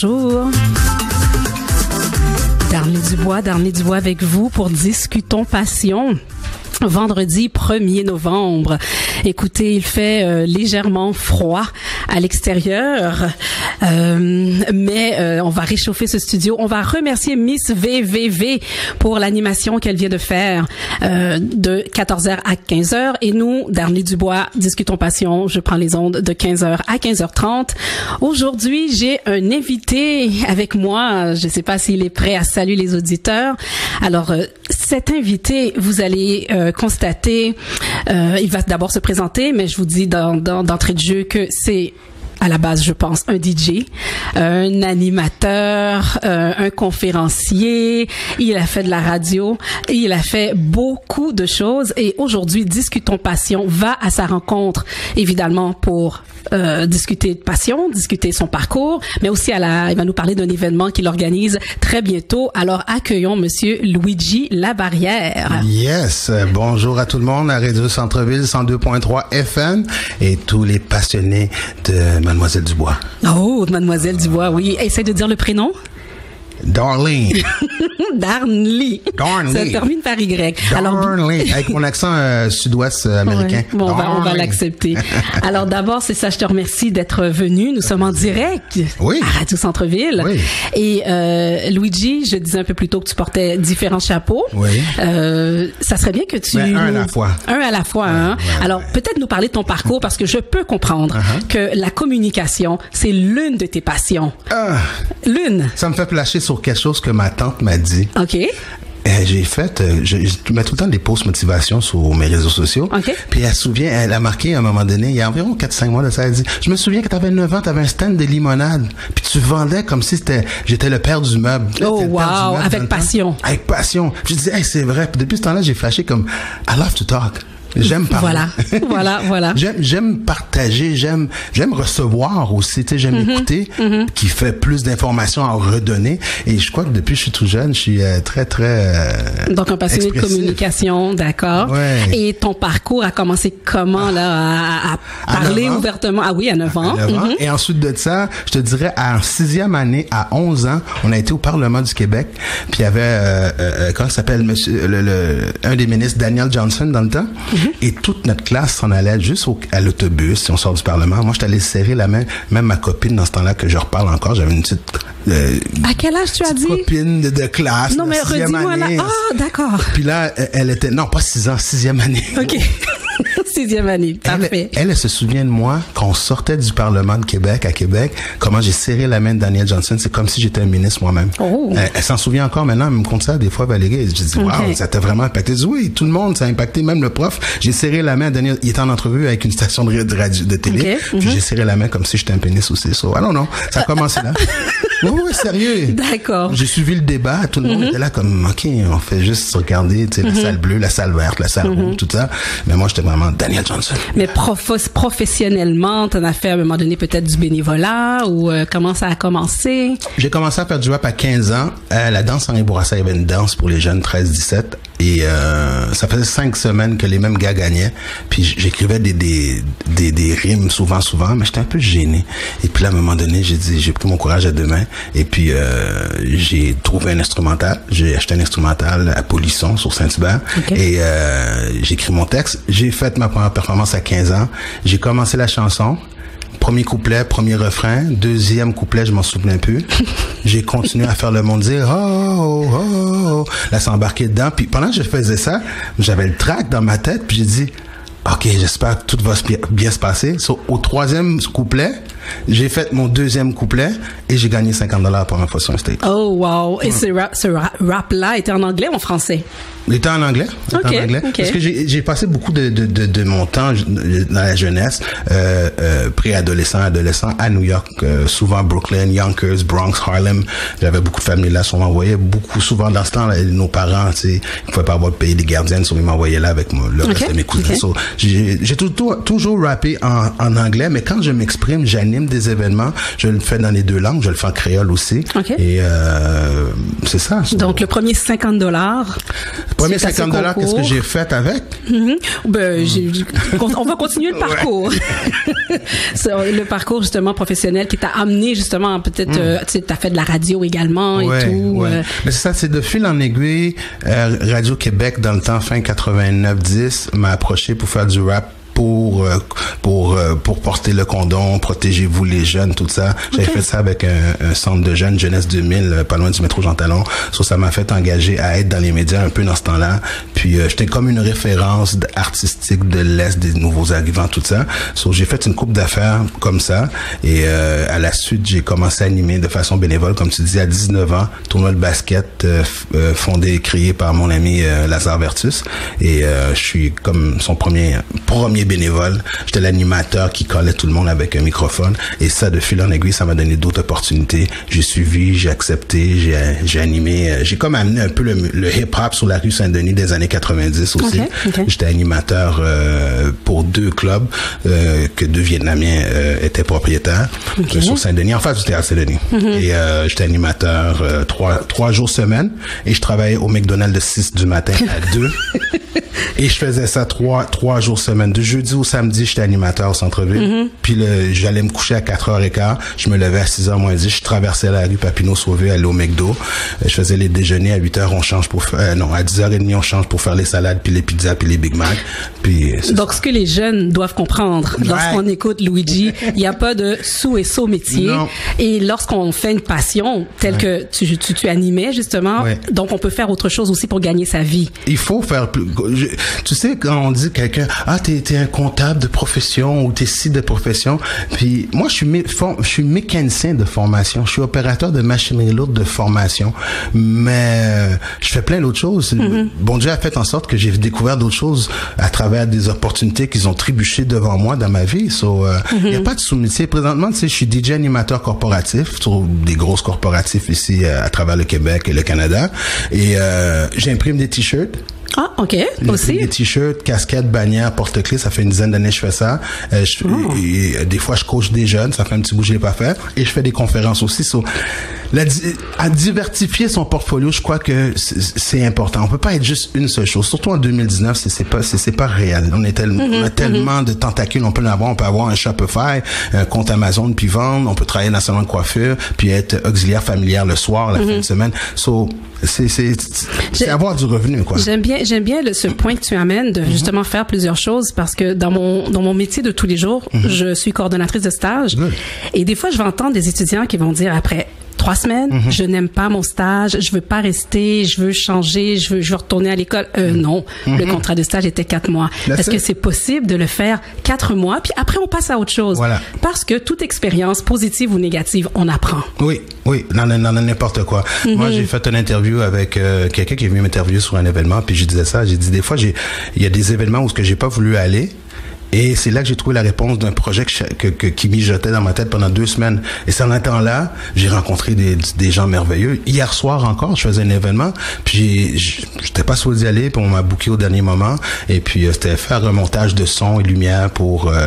bonjour. Darnley Dubois avec vous pour Discutons Passion. Vendredi 1er novembre. Écoutez, il fait légèrement froid à l'extérieur, mais on va réchauffer ce studio. On va remercier Miss VVV pour l'animation qu'elle vient de faire de 14h à 15h. Et nous, Darnley Dubois, Discutons Passion, je prends les ondes de 15h à 15h30. Aujourd'hui, j'ai un invité avec moi. Je ne sais pas s'il est prêt à saluer les auditeurs. Alors, cet invité, vous allez constater, il va d'abord se présenter, mais je vous dis d'entrée de jeu que c'est à la base, je pense, un DJ, un animateur, un conférencier. Il a fait de la radio, il a fait beaucoup de choses. Et aujourd'hui, Discutons Passion va à sa rencontre, évidemment, pour discuter de passion, discuter son parcours, mais aussi il va nous parler d'un événement qu'il organise très bientôt. Alors, accueillons Monsieur Luigi Labarrière. Yes, bonjour à tout le monde à Radio Centre-Ville 102.3 FM et tous les passionnés de Mademoiselle Dubois. Oh, Mademoiselle Dubois, oui. Essaye de dire le prénom. Darlene. Darnley. Ça termine par Y. Darnley. Avec mon accent sud-ouest américain. Ouais. Bon, on va l'accepter. Alors d'abord, c'est ça, je te remercie d'être venu. Nous sommes en direct à Radio Centre-Ville. Oui. Et Luigi, je disais un peu plus tôt que tu portais différents chapeaux. Oui. Ça serait bien que tu... un à la fois. Un à la fois. Hein? Ouais, alors peut-être nous parler de ton parcours parce que je peux comprendre que la communication, c'est l'une de tes passions. L'une. Ça me fait flasher sur quelque chose que ma tante m'a dit. OK. J'ai fait, je mets tout le temps des posts motivation sur mes réseaux sociaux. Okay. Puis elle a marqué à un moment donné, il y a environ 4-5 mois de ça, elle dit, je me souviens que t'avais 9 ans, t'avais un stand de limonade. Puis tu vendais comme si j'étais le père du meuble. Oh wow, avec passion. Avec passion. Puis je disais, hey, c'est vrai. Puis depuis ce temps-là, j'ai flashé comme, I love to talk. J'aime parler. Voilà. J'aime partager, j'aime recevoir aussi, tu sais, j'aime écouter, qui fait plus d'informations à redonner. Et je crois que depuis que je suis tout jeune, je suis très donc un passionné de communication, d'accord. Ouais. Et ton parcours a commencé comment là à parler ouvertement? Ah oui, à 9 ans. À 9 ans. Et ensuite de ça, je te dirais en 6e année, à 11 ans, on a été au Parlement du Québec. Puis il y avait comment ça s'appelle, un des ministres, Daniel Johnson, dans le temps. Et toute notre classe s'en allait juste à l'autobus, si on sort du Parlement. Moi, j'étais allé serrer la main, même ma copine, dans ce temps-là, que je reparle encore, j'avais une petite... à quel âge tu as dit? Copine de classe. Non, mais redis-moi là. Ah, d'accord. Puis là, elle était... Non, pas 6 ans, 6e année. OK. 6e année, parfait. Elle se souvient de moi quand on sortait du Parlement de Québec à Québec, comment j'ai serré la main de Daniel Johnson. C'est comme si j'étais un ministre moi-même. Oh. Elle s'en souvient encore maintenant. Elle me compte ça des fois, Valérie. Je dis, wow, ça t'a vraiment impacté. Je dis, oui, tout le monde, ça a impacté, même le prof. J'ai serré la main à Daniel. Il était en entrevue avec une station de télé. Puis j'ai serré la main comme si j'étais un ministre aussi. So, I don't know. Ça a commencé là. Oui, sérieux. D'accord. J'ai suivi le débat. Tout le monde était là comme, OK, on fait juste regarder, tu sais, la salle bleue, la salle verte, la salle rouge, tout ça. Mais moi, j'étais vraiment Daniel Johnson. Mais professionnellement, t'en as fait à un moment donné peut-être du bénévolat ou comment ça a commencé? J'ai commencé à faire du rap à 15 ans. La danse Henri Bourassa, il y avait une danse pour les jeunes 13-17. Et ça faisait 5 semaines que les mêmes gars gagnaient. Puis j'écrivais des rimes souvent, mais j'étais un peu gêné. Et puis là, à un moment donné, j'ai pris mon courage à deux mains. Et puis j'ai trouvé un instrumental. J'ai acheté un instrumental à Polisson sur Saint-Hubert. Okay. Et j'ai écrit mon texte. J'ai fait ma première performance à 15 ans. J'ai commencé la chanson. Premier couplet, premier refrain. Deuxième couplet, je m'en souviens plus. J'ai continué à faire le monde dire oh, oh, oh. Là, c'est embarqué dedans. Puis pendant que je faisais ça, j'avais le track dans ma tête. Puis j'ai dit, OK, j'espère que tout va bien se passer. So, au troisième couplet, j'ai fait mon deuxième couplet et j'ai gagné $50 la première fois sur un stage. Oh, wow. Et ce rap-là était en anglais ou en français? Il était en anglais. Okay. Parce que j'ai passé beaucoup de mon temps dans la jeunesse, préadolescent, adolescent, à New York, souvent Brooklyn, Yonkers, Bronx, Harlem. J'avais beaucoup de familles là, on m'envoyait beaucoup, souvent dans ce temps, là, nos parents, tu sais, ils pouvaient pas avoir payé des gardiennes, ils m'envoyaient là avec le reste de mes cousins. So, j'ai toujours rappé en anglais, mais quand je m'exprime, j'anime j'anime des événements. Je le fais dans les 2 langues. Je le fais en créole aussi. Okay. Et c'est ça. Donc, le premier $50. Le premier $50, qu'est-ce que j'ai fait avec? On va continuer le parcours. Le parcours, justement, professionnel qui t'a amené, justement, peut-être, tu sais, t'as fait de la radio également et tout. Ouais. Mais c'est ça, c'est de fil en aiguille. Radio-Québec, dans le temps, fin 89-10, m'a approché pour faire du rap pour porter le condom, protégez-vous les jeunes, tout ça. J'avais fait ça avec un centre de jeunes, Jeunesse 2000, pas loin du métro Jean Talon. Ça m'a fait engager à être dans les médias un peu dans ce temps-là. Puis j'étais comme une référence artistique de l'Est, des nouveaux arrivants, tout ça. J'ai fait une couple d'affaires comme ça. Et à la suite, j'ai commencé à animer de façon bénévole, comme tu dis, à 19 ans, tournoi de basket fondé et créé par mon ami Lazare Vertus. Et je suis comme son premier bénévole. J'étais l'animateur qui collait tout le monde avec un microphone. Et ça, de fil en aiguille, ça m'a donné d'autres opportunités. J'ai suivi, j'ai accepté, j'ai animé. J'ai comme amené un peu le hip-hop sur la rue Saint-Denis des années 90 aussi. Okay. J'étais animateur pour 2 clubs que 2 Vietnamiens étaient propriétaires sur Saint-Denis, en face du théâtre Saint-Denis. Et j'étais animateur 3 jours semaine. Et je travaillais au McDonald's de 6 du matin à 2. Et je faisais ça 3 jours semaine. De jeudi au samedi, j'étais animateur au centre-ville. Puis j'allais me coucher à 4h15. Je me levais à 6h moins 10. Je traversais la rue Papineau-Sauvé, allais au McDo. Je faisais les déjeuners à 8h, on change pour faire... à 10h30, on change pour faire les salades, puis les pizzas, puis les Big Mac. Puis, donc, ce que les jeunes doivent comprendre lorsqu'on écoute Luigi, il n'y a pas de sous et saut métier. Non. Et lorsqu'on fait une passion telle que tu animais, justement, donc on peut faire autre chose aussi pour gagner sa vie. Il faut faire plus... Tu sais, quand on dit quelqu'un, t'es un comptable de profession ou t'es ci de profession, puis moi, je suis mécanicien de formation, je suis opérateur de machinerie lourde de formation, mais je fais plein d'autres choses. Bon Dieu a fait en sorte que j'ai découvert d'autres choses à travers des opportunités qu'ils ont trébuché devant moi dans ma vie. Il n'y a pas de sous-métier. Présentement, tu sais, je suis DJ animateur corporatif sur des grosses corporatifs ici à travers le Québec et le Canada, et j'imprime des t-shirts. Ah, OK. Aussi. Des t-shirts, casquettes, bannières, porte-clés. Ça fait une dizaine d'années que je fais ça. Et des fois, je coach des jeunes. Ça fait un petit bout que je l'ai pas fait. Et je fais des conférences aussi. À diversifier son portfolio, je crois que c'est important. On peut pas être juste une seule chose. Surtout en 2019, c'est pas réel. On a tellement de tentacules. On peut avoir un Shopify, un compte Amazon, puis vendre. On peut travailler dans un salon de coiffure, puis être auxiliaire familière le soir, la fin de semaine. C'est avoir du revenu, quoi. J'aime bien ce point que tu amènes de justement faire plusieurs choses, parce que dans mon métier de tous les jours, je suis coordonnatrice de stage. Et des fois, je vais entendre des étudiants qui vont dire après 3 semaines, je n'aime pas mon stage, je veux pas rester, je veux changer, je veux retourner à l'école. Non, le contrat de stage était 4 mois. Est-ce que c'est possible de le faire 4 mois, puis après on passe à autre chose? Voilà. Parce que toute expérience, positive ou négative, on apprend. Oui, dans n'importe quoi. Moi, j'ai fait une interview avec quelqu'un qui est venu m'interviewer sur un événement, puis je disais ça, j'ai dit des fois, il y a des événements où j'ai pas voulu aller. Et c'est là que j'ai trouvé la réponse d'un projet qui mijotait dans ma tête pendant 2 semaines. Et c'est en temps-là, j'ai rencontré des gens merveilleux. Hier soir encore, je faisais un événement, puis j'étais pas supposé y aller, puis on m'a booké au dernier moment. Et puis c'était faire un montage de son et lumière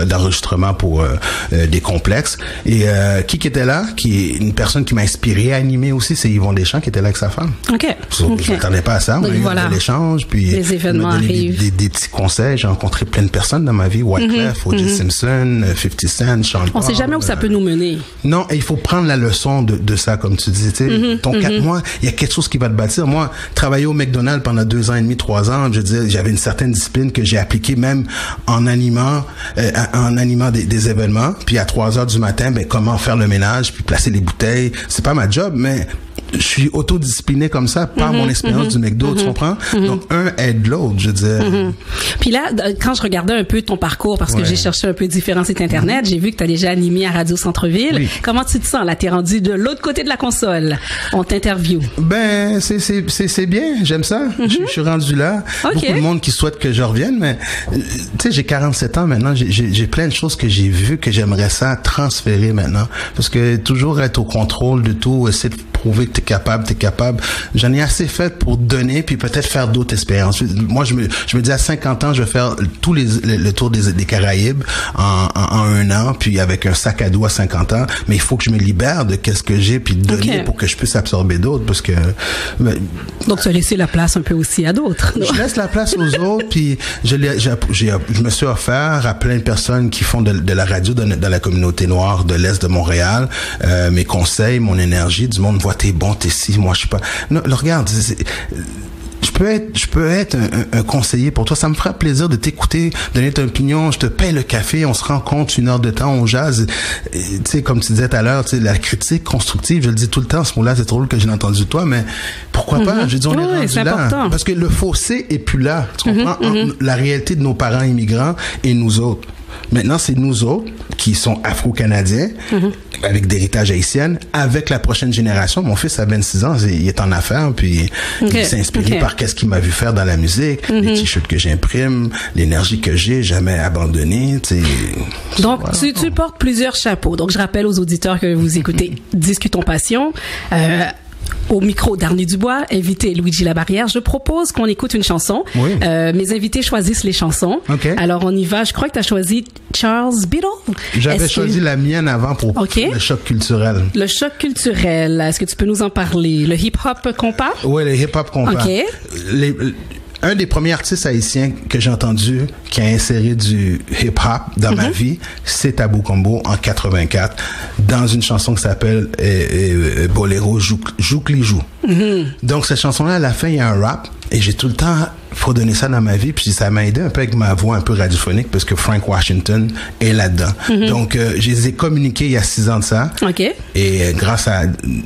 d'enregistrement pour des complexes. Et qui était là, qui est une personne qui m'a inspiré à animer aussi, c'est Yvon Deschamps qui était là avec sa femme. OK. Je m'attendais pas à ça. Donc, on a eu l'échange, puis les événements arrivent. Des petits conseils. J'ai rencontré plein de personnes dans ma vie. Wyclef, O.J. Simpson, 50 Cent, Sean Paul. On sait jamais où ça peut nous mener. Non, et il faut prendre la leçon de ça, comme tu dis. Ton 4 mois, il y a quelque chose qui va te bâtir. Moi, travailler au McDonald's pendant 2 ans et demi, 3 ans, je veux dire, j'avais une certaine discipline que j'ai appliquée même en animant des événements. Puis à 3 heures du matin, comment faire le ménage, puis placer les bouteilles. C'est pas ma job, mais je suis autodiscipliné comme ça par mon expérience du McDo, tu comprends? Donc, un aide l'autre, je veux dire. Puis là, quand je regardais un peu ton parcours, parce que j'ai cherché un peu différents sites Internet, j'ai vu que tu as déjà animé à Radio Centre-Ville. Oui. Comment tu te sens? Là, t'es rendu de l'autre côté de la console. On t'interview. Ben, c'est bien. J'aime ça. Je suis rendu là. Okay. Beaucoup de monde qui souhaite que je revienne, mais tu sais, j'ai 47 ans maintenant. J'ai plein de choses que j'ai vues que j'aimerais ça transférer maintenant. Parce que toujours être au contrôle de tout, essayer de prouver que t'es capable. J'en ai assez fait pour donner, puis peut-être faire d'autres expériences. Moi, je me dis à 50 ans, je vais faire le tour des Caraïbes en 1 an, puis avec un sac à dos à 50 ans. Mais il faut que je me libère de qu'est-ce que j'ai, puis donner pour que je puisse absorber d'autres, parce que... Donc, tu as laissé la place un peu aussi à d'autres. Je laisse la place aux autres, puis je me suis offert à plein de personnes qui font de la radio dans la communauté noire de l'Est de Montréal, mes conseils, mon énergie, du monde voit t'es bon, t'es si, moi je suis pas... Non, regarde, je peux être un conseiller pour toi. Ça me fera plaisir de t'écouter, donner ton opinion. Je te paye le café, on se rencontre 1 heure de temps, on jase. Tu sais, comme tu disais tout à l'heure, tu sais, la critique constructive, je le dis tout le temps, ce mot-là, c'est trop drôle que j'ai entendu de toi, mais pourquoi pas? Je dis, on est rendu là. Important. Parce que le fossé est plus là. Tu comprends? La réalité de nos parents immigrants et nous autres. Maintenant, c'est nous autres qui sont afro-canadiens, avec d'héritage haïtien, avec la prochaine génération. Mon fils a 26 ans, il est en affaires, puis il s'est inspiré par qu'est-ce qu'il m'a vu faire dans la musique, les t-shirts que j'imprime, l'énergie que j'ai, jamais abandonné. Donc, voilà. tu portes plusieurs chapeaux. Donc, je rappelle aux auditeurs que vous écoutez Discutons Passion. Au micro d'Arnie Dubois, invité Luigi Labarrière. Je propose qu'on écoute une chanson. Oui. Mes invités choisissent les chansons. Okay. Alors, on y va. Je crois que tu as choisi Charles Beadle. J'avais choisi la mienne avant pour le choc culturel. Le choc culturel. Est-ce que tu peux nous en parler? Le hip-hop compas? Oui, le hip-hop compas. OK. Un des premiers artistes haïtiens que j'ai entendu qui a inséré du hip-hop dans ma vie, c'est Tabou Combo en 84 dans une chanson qui s'appelle Boléro Joukli Jou. Donc cette chanson-là, à la fin, il y a un rap et j'ai tout le temps faut donner ça dans ma vie, puis ça m'a aidé un peu avec ma voix un peu radiophonique parce que Frank Washington est là-dedans. Donc je les ai communiqués il y a 6 ans de ça. Okay. Et grâce à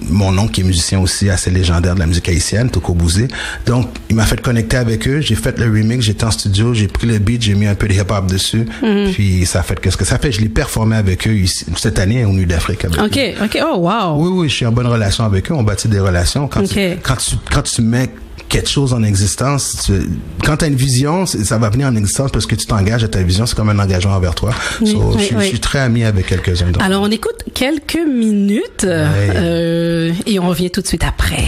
mon oncle qui est musicien aussi assez légendaire de la musique haïtienne, Toko Bouzé. Donc il m'a fait connecter avec eux, j'ai fait le remix, j'étais en studio, j'ai pris le beat, j'ai mis un peu de hip-hop dessus, puis ça a fait qu'est-ce que ça fait. Je l'ai performé avec eux ici, cette année au Nuit d'Afrique. OK, oh wow. Oui, je suis en bonne relation avec eux, on bâtit des relations. Quand tu mets quelque chose en existence, quand tu as une vision, ça va venir en existence parce que tu t'engages à ta vision, c'est comme un engagement envers toi. Je suis très ami avec quelques-uns d'entre eux. Alors on écoute quelques minutes et on revient tout de suite après.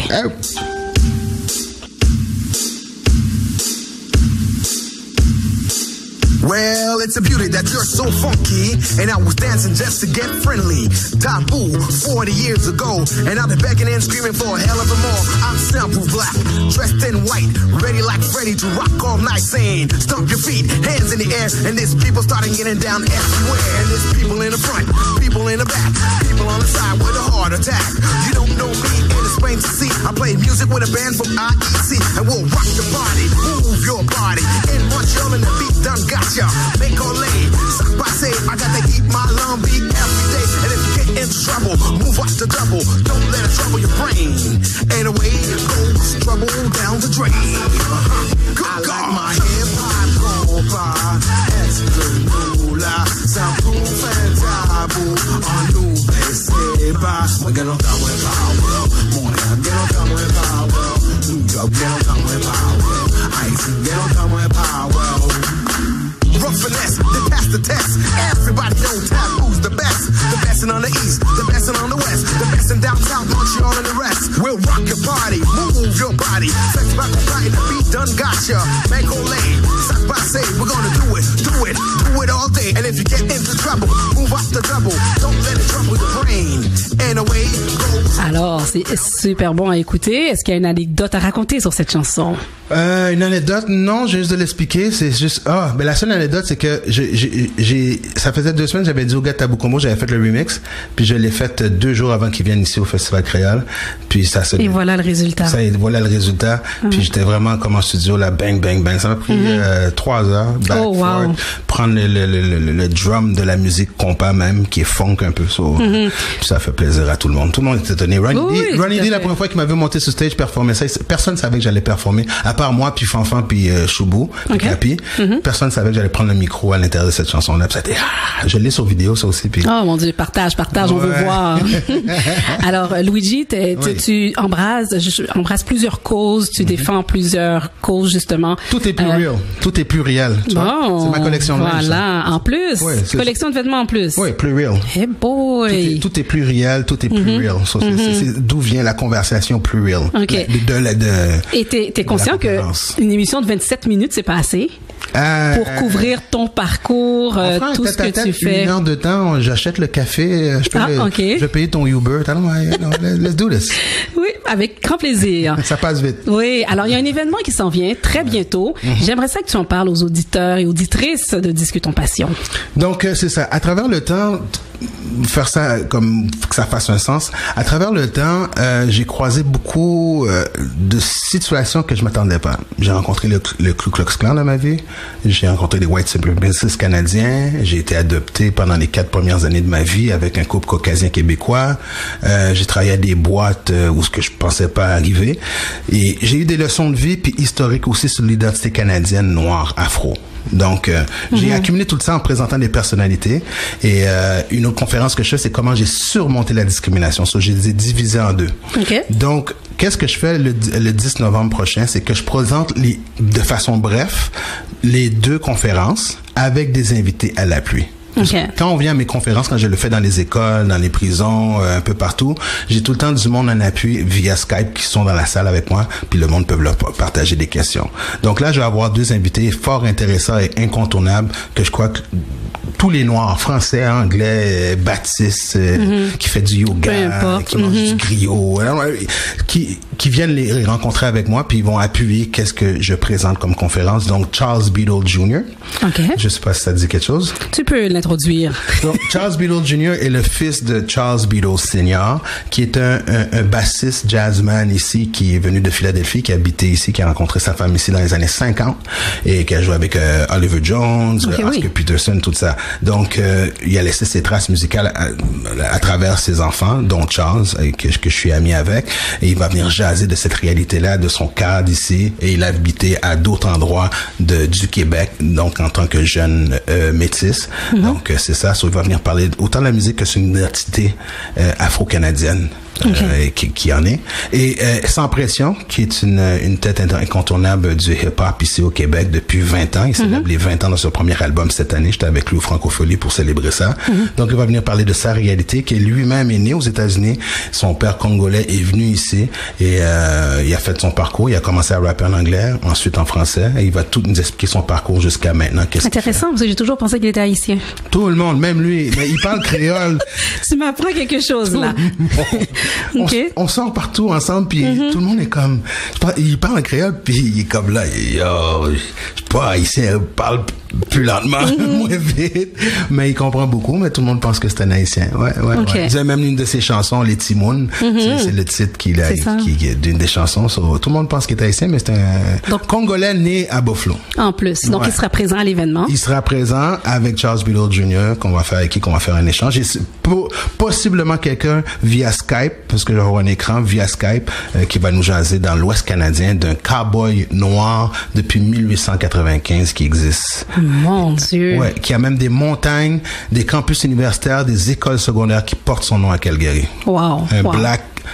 Well, it's a beauty that you're so funky, and I was dancing just to get friendly. Taboo, 40 years ago, and now they're begging and screaming for a hell of a more. I'm simple black, dressed in white, ready like Freddy to rock all night, saying, stomp your feet, hands in the air, and there's people starting getting down everywhere. And there's people in the front, people in the back, people on the side with a heart attack. You don't know me, and it's plain to see. I play music with a band from IEC, and we'll rock your body, move your body. In Montreal, and the beat done got ya. Make or lay, stop by say, I got to eat my long beat every day. And if you get in trouble, move up to double. Don't let it trouble your brain. And away goes trouble down the drain. Good I God. Like my hip-hop compa, Escalula, soundproof and taboo. On new sepa, we get on top with power. Montreal, get on top with power. New York, get on top with power. Ice, get on top with power. Rough finesse, they pass the test. Everybody knows Taboo's the best. The best on the east, the best on the west, the best in downtown Montreal and the rest. We'll rock your party, move your body. Sex back on right, the beat done gotcha. Make or lay, stop by say, we're gonna do it all day. And if you get into trouble, move up the double. Don't let it trouble your brain. And away goes. Alors, c'est super bon à écouter. Est-ce qu'il y a une anecdote à raconter sur cette chanson? Une anecdote, non, j'ai juste de l'expliquer. C'est juste, la seule anecdote, c'est que ça faisait 2 semaines, j'avais dit au gars de Tabou Combo, j'avais fait le remix, puis je l'ai fait 2 jours avant qu'il vienne ici au Festival Créole, puis ça se... Et voilà le résultat. Puis j'étais vraiment comme en studio, là, bang, bang, bang. Ça m'a pris 3 heures, back, forth, prendre le drum de la musique compas même, qui est funk un peu, puis ça fait plaisir à tout le monde. Tout le monde était étonné. Ronnie D, la première fois qu'il m'avait monté sur stage, performer ça, personne savait que j'allais performer, à part moi, puis Fanfan, puis Choubou, puis Capi. Personne savait que j'allais prendre le micro à l'intérieur de cette chanson-là. Puis ça a été, je l'ai sur vidéo, ça aussi. Puis... Oh mon Dieu, partage, on veut voir. Alors, Luigi, tu embrasses plusieurs causes, tu défends plusieurs causes, justement. Tout est plus real, tout est plus réel. Tu vois? C'est ma collection. Voilà. là, en plus. Ouais, collection de vêtements en plus. Oui, plus real. Hey boy. Tout est plus réel, tout est plus real. So, c'est d'où vient la conversation plus real. OK. Et t'es conscient que une émission de 27 minutes, c'est pas assez? Pour couvrir ton parcours, tout ce que tu fais. Une heure de temps, j'achète le café, je vais payer ton Uber. Let's do this. Oui, avec grand plaisir. Ça passe vite. Oui, alors il y a un événement qui s'en vient très bientôt. J'aimerais ça que tu en parles aux auditeurs et auditrices de Discutons Passion. Donc, c'est ça. À travers le temps, faire ça comme que ça fasse un sens. À travers le temps, j'ai croisé beaucoup de situations que je m'attendais pas. J'ai rencontré le Ku Klux Klan dans ma vie. J'ai rencontré des white supremacists canadiens. J'ai été adopté pendant les 4 premières années de ma vie avec un couple caucasien québécois. J'ai travaillé à des boîtes où ce que je pensais pas arriver. Et j'ai eu des leçons de vie puis historiques aussi sur l'identité canadienne noire afro. Donc, j'ai accumulé tout ça en présentant des personnalités. Et une autre conférence que je fais, c'est comment j'ai surmonté la discrimination. So, je les ai divisés en 2. Okay. Donc, qu'est-ce que je fais le 10 novembre prochain? C'est que je présente de façon bref les 2 conférences avec des invités à l'appui. Okay. Quand on vient à mes conférences, quand je le fais dans les écoles, dans les prisons, un peu partout, j'ai tout le temps du monde en appui via Skype qui sont dans la salle avec moi, puis le monde peut leur partager des questions. Donc là, je vais avoir 2 invités fort intéressants et incontournables que je crois que tous les Noirs, français, anglais, Baptiste, qui fait du yoga, qui mange du griot, qui viennent les rencontrer avec moi, puis ils vont appuyer qu'est-ce que je présente comme conférence. Donc, Charles Beadle Jr. Okay. Je sais pas si ça te dit quelque chose. Tu peux l'introduire. Donc, Charles Beadle Jr. est le fils de Charles Beadle Sr., qui est un bassiste jazzman ici, qui est venu de Philadelphie, qui habitait ici, qui a rencontré sa femme ici dans les années 50, et qui a joué avec Oliver Jones, Oscar Peterson, tout ça. Donc, il a laissé ses traces musicales à travers ses enfants, dont Charles, que je suis ami avec, et il va venir jaser de cette réalité-là, de son cadre ici, et il a habité à d'autres endroits du Québec, donc en tant que jeune métis. Donc, c'est ça. Il va venir parler autant de la musique que c'est une identité afro-canadienne. Qui en est. Et Sans Pression, qui est une tête incontournable du hip-hop ici au Québec depuis 20 ans. Il célèbre les 20 ans de son premier album cette année. J'étais avec lui au Francophonie pour célébrer ça. Donc, il va venir parler de sa réalité, qui lui-même est né aux États-Unis. Son père congolais est venu ici et il a fait son parcours. Il a commencé à rapper en anglais, ensuite en français. Et il va tout nous expliquer son parcours jusqu'à maintenant. Intéressant, parce que j'ai toujours pensé qu'il était haïtien. Tout le monde, même lui. Mais il parle créole. Tu m'apprends quelque chose, là. Okay. On sort partout ensemble, puis tout le monde est comme... Il parle en créole, puis il est comme là, je sais pas, haïtien, parle plus lentement, moins vite, mais il comprend beaucoup, mais tout le monde pense que c'est un haïtien. Ouais. Il a même une de ses chansons, Les Timounes, c'est le titre qui est d'une des chansons. Tout le monde pense qu'il est haïtien, mais c'est un Congolais né à Buffalo. En plus, donc il sera présent à l'événement. Il sera présent avec Charles Beadle Jr., qu'on va faire un échange. Et possiblement quelqu'un via Skype, parce que j'aurai un écran via Skype, qui va nous jaser dans l'Ouest canadien d'un cowboy noir depuis 1895 qui existe. Mon Dieu. Ouais, qui a même des montagnes, des campus universitaires, des écoles secondaires qui portent son nom à Calgary. Wow.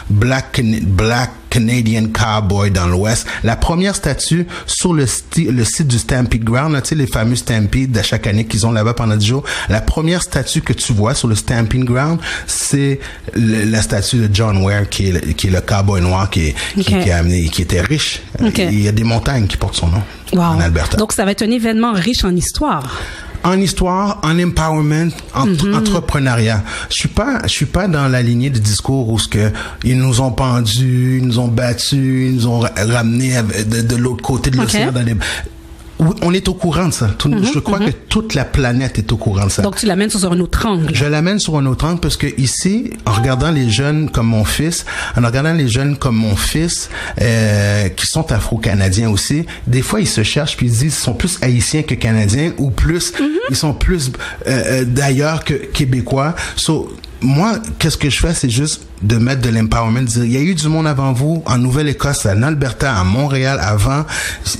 Black Canadian Cowboy dans l'Ouest. La première statue sur le site du Stampede Ground, là, tu sais, les fameux Stampede de chaque année qu'ils ont là-bas pendant 10 jours. La première statue que tu vois sur le Stampede Ground, c'est la statue de John Ware, qui est le cowboy noir qui était riche. Il y a des montagnes qui portent son nom. En Alberta. Donc, ça va être un événement riche en histoire. En histoire, en empowerment, en entrepreneuriat. Je suis pas dans la lignée de discours où ils nous ont pendus, ils nous ont battus, ils nous ont ramenés de l'autre côté de l'océan dans les... Oui, on est au courant de ça. Je crois que toute la planète est au courant de ça. Donc, tu l'amènes sur un autre angle. Je l'amène sur un autre angle parce que ici, en regardant les jeunes comme mon fils, qui sont afro-canadiens aussi, des fois, ils se cherchent puis ils disent qu'ils sont plus haïtiens que canadiens ou plus, ils sont plus d'ailleurs que québécois. Moi, qu'est-ce que je fais, c'est juste de mettre de l'empowerment, de dire, il y a eu du monde avant vous, en Nouvelle-Écosse, en Alberta, à Montréal, avant.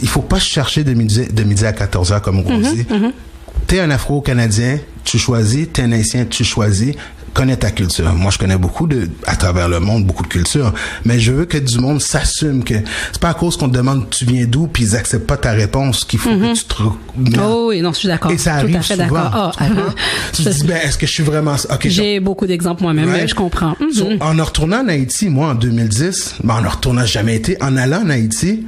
Il faut pas chercher de midi à 14h, comme on dit. T'es un Afro-Canadien, tu choisis. T'es un Haïtien, tu choisis. connais ta culture. Moi, je connais à travers le monde, beaucoup de cultures, mais je veux que du monde s'assume que c'est pas à cause qu'on te demande tu viens d'où puis ils acceptent pas ta réponse qu'il faut que tu te... Oh oui, non, je suis d'accord. Et ça arrive tout à fait souvent. d'accord. Tu te dis, est-ce que je suis vraiment... Okay, j'ai beaucoup d'exemples moi-même, mais je comprends. En retournant en Haïti, moi, en 2010, en retournant, j'ai jamais été, en allant en Haïti,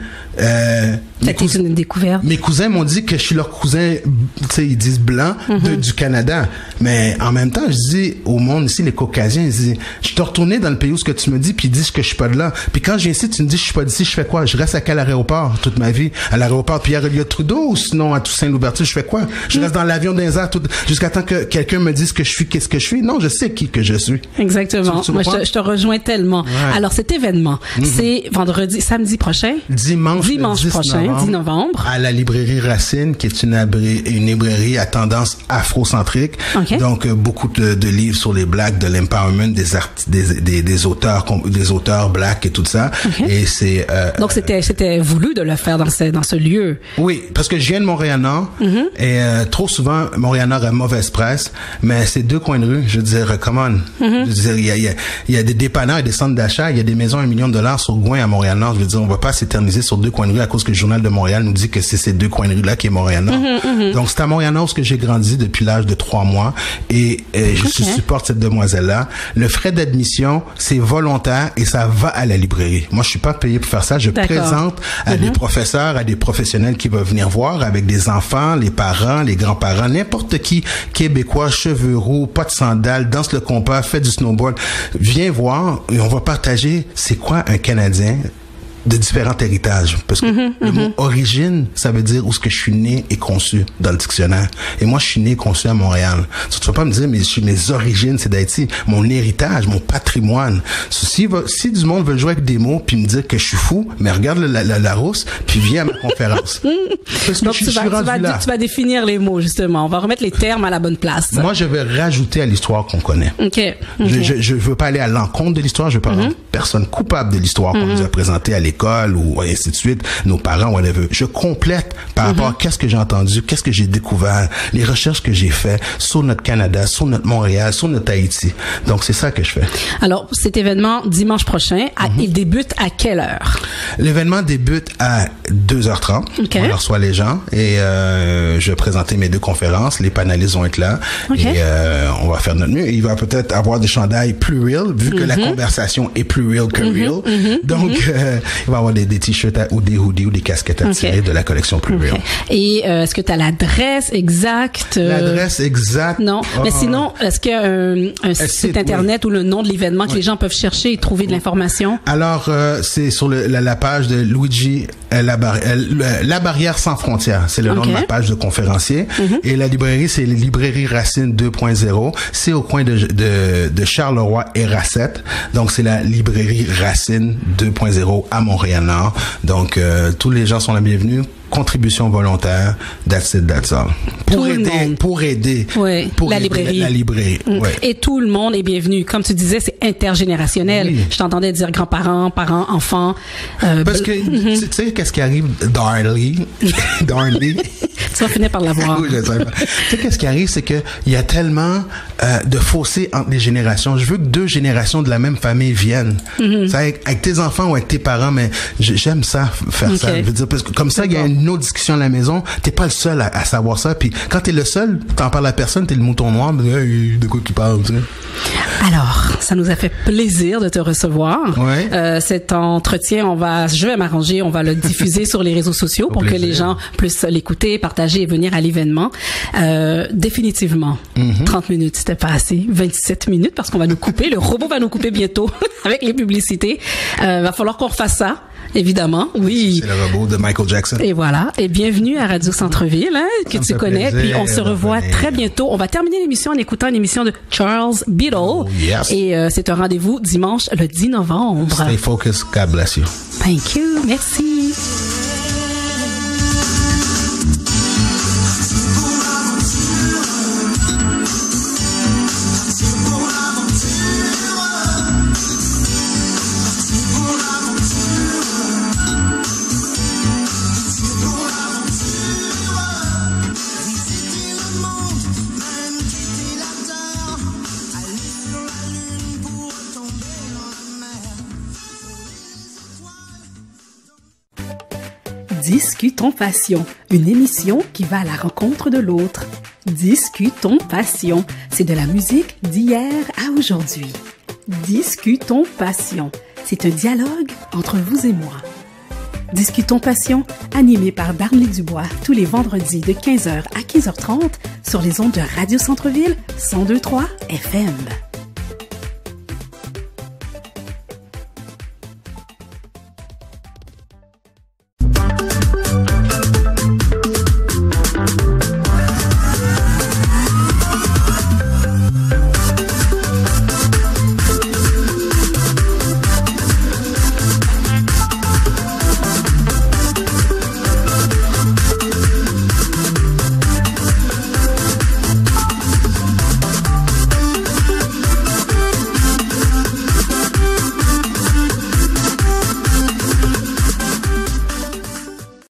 c'était une découverte. Mes cousins m'ont dit que je suis leur cousin, tu sais, ils disent blanc du Canada. Mais en même temps, je dis au monde ici, les Caucasiens, ils disent, je suis retourné dans le pays où ce que tu me dis, puis ils disent que je suis pas de là. Puis quand je viens ici, tu me dis je suis pas d'ici, je fais quoi? Je reste à l'aéroport toute ma vie? À l'aéroport Pierre-Elliott-Trudeau ou sinon à Toussaint-Louverture, je fais quoi? Je reste dans l'avion d'un air jusqu'à temps que quelqu'un me dise que je suis, qu'est-ce que je suis? Non, je sais qui que je suis. Exactement. Moi, je te rejoins tellement. Ouais. Alors, cet événement, c'est samedi prochain? Dimanche prochain, 10 novembre. À la librairie Racine, qui est une librairie à tendance afrocentrique. Okay. Donc, beaucoup de livres sur les blacks, de l'empowerment, des auteurs blacks et tout ça. Okay. Et c'est, donc, c'était voulu de le faire dans ce lieu. Oui, parce que je viens de Montréal-Nord. Et trop souvent, Montréal-Nord a mauvaise presse, mais c'est 2 coins de rue. Je veux dire, come on. Je veux dire, il y a des dépanneurs et des centres d'achat, il y a des maisons à $1 million sur Gouin à Montréal-Nord. Je veux dire, on va pas s'éterniser sur 2 coins de rue à cause que le Journal de Montréal nous dit que c'est ces 2 coins de rue-là qui est Montréal-Nord. Donc, c'est à Montréal-Nord que j'ai grandi depuis l'âge de 3 mois et je supporte cette demoiselle-là. Le frais d'admission, c'est volontaire et ça va à la librairie. Moi, je suis pas payé pour faire ça. Je présente à des professeurs, à des professionnels qui veulent venir voir avec des enfants, les parents, les grands-parents, n'importe qui, Québécois, cheveux roux, pas de sandales, danse le compas, fait du snowboard. Viens voir et on va partager c'est quoi un Canadien de différents héritages. Parce que le mot origine, ça veut dire où ce que je suis né et conçu dans le dictionnaire. Et moi, je suis né et conçu à Montréal. Tu vas pas me dire, mais mes origines, c'est d'Haïti. Mon héritage, mon patrimoine. Si du monde veut jouer avec des mots puis me dire que je suis fou, mais regarde la rousse puis viens à ma conférence. Parce que donc, tu vas définir les mots, justement. On va remettre les termes à la bonne place. Moi, je vais rajouter à l'histoire qu'on connaît. Je veux pas aller à l'encontre de l'histoire. Je veux pas rendre personne coupable de l'histoire qu'on nous a présentée à l'école ou ainsi de suite, nos parents, whatever. Je complète par rapport à qu'est-ce que j'ai entendu, qu'est-ce que j'ai découvert, les recherches que j'ai fait sur notre Canada, sur notre Montréal, sur notre Haïti. Donc, c'est ça que je fais. Alors, cet événement, dimanche prochain, il débute à quelle heure? L'événement débute à 2h30. Okay. On reçoit les gens et je vais présenter mes 2 conférences. Les panélistes vont être là et on va faire notre mieux. Il va peut-être avoir des chandails plus real, vu que la conversation est plus real que real. Donc, il va y avoir des t-shirts ou des hoodies ou des casquettes à tirer de la collection plus real. Et est-ce que tu as l'adresse exacte? L'adresse exacte? Non. Mais sinon, est-ce qu'il y a un site Internet ou le nom de l'événement que les gens peuvent chercher et trouver de l'information? Alors, c'est sur la page de Luigi La Barrière sans frontières. C'est le nom de ma page de conférencier. Et la librairie, c'est la librairie Racine 2.0. C'est au coin de Charleroi et Racette. Donc, c'est la librairie Racine 2.0 à Montréal-Nord. Donc, tous les gens sont les bienvenus. Contribution volontaire, that's it, that's all. Pour aider la librairie. Ouais. Et tout le monde est bienvenu. Comme tu disais, c'est intergénérationnel. Oui. Je t'entendais dire grands-parents, parents, enfants. Parce que, tu sais, qu'est-ce qui arrive, Darlie? Tu vas finir par l'avoir. Oui, je sais pas. Tu sais, qu'est-ce qui arrive, c'est que il y a tellement de fossés entre les générations. Je veux que 2 générations de la même famille viennent. Avec tes enfants ou avec tes parents, mais j'aime ça, faire ça. Je veux dire, parce que comme ça, il y a une autre discussion à la maison. T'es pas le seul à savoir ça. Puis quand t'es le seul, t'en parles à personne, t'es le mouton noir. Hey, de quoi tu parles, tu sais? Alors, ça nous a fait plaisir de te recevoir. Ouais. Cet entretien, je vais m'arranger, on va le diffuser sur les réseaux sociaux pour que les gens puissent l'écouter, partager et venir à l'événement. Définitivement, 30 minutes, c'était pas assez. 27 minutes parce qu'on va nous couper. Le robot va nous couper bientôt avec les publicités. Va falloir qu'on refasse ça. Évidemment, oui. C'est le robot de Michael Jackson. Et voilà. Et bienvenue à Radio Centre-Ville, que tu connais. Puis on se revoit très bientôt. On va terminer l'émission en écoutant une émission de Charles Beadle. Oh, yes. Et c'est un rendez-vous dimanche le 10 novembre. Stay focused. God bless you. Thank you. Merci. Discutons Passion, une émission qui va à la rencontre de l'autre. Discutons Passion, c'est de la musique d'hier à aujourd'hui. Discutons Passion, c'est un dialogue entre vous et moi. Discutons Passion, animé par Darnley Dubois, tous les vendredis de 15h à 15h30 sur les ondes de Radio Centre-Ville 102.3 FM.